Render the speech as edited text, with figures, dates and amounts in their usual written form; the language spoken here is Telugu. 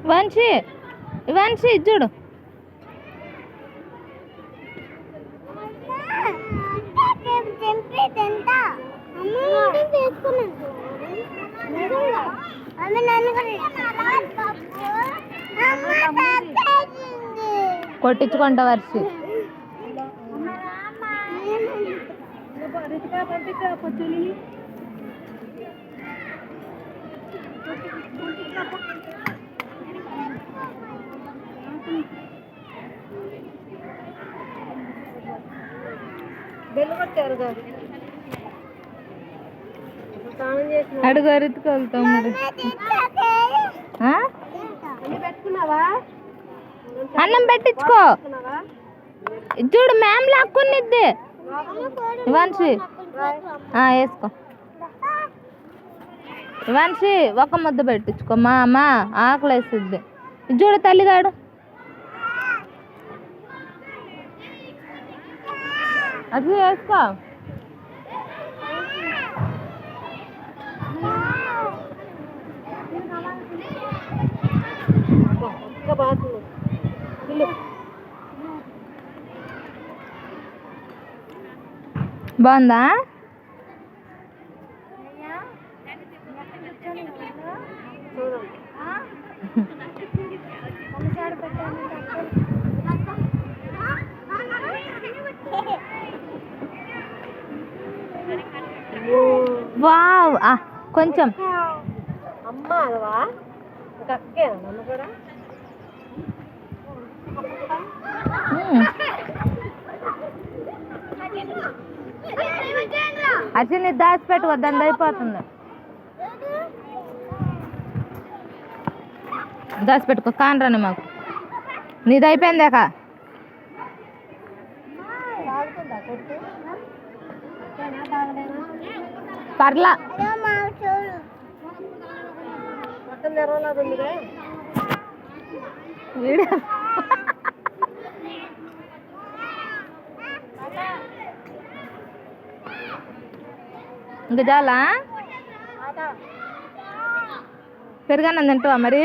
వంశీ వంశీ చూడు కొట్టించుకుంటా వర్షి అడుగు అరుతుకెళ్తాం మరి అన్నం పెట్టించుకో చూడు మ్యామ్ లాక్కునిద్ది వంశీ వేసుకో వంశీ ఒక ముద్ద పెట్టించుకో మా అమ్మ ఆకలేసిద్ది చూడు తల్లిగాడు అది వేసుకో బాగుందా వావ్ కొంచెం అది నీ దాచిపెట్టు వద్దని అయిపోతుంది దాచిపెట్టుకో కానరాని మాకు నీది అయిపోయిందాక పర్లా ఇంకా చాలా పెరుగన్నం తింటావా మరి?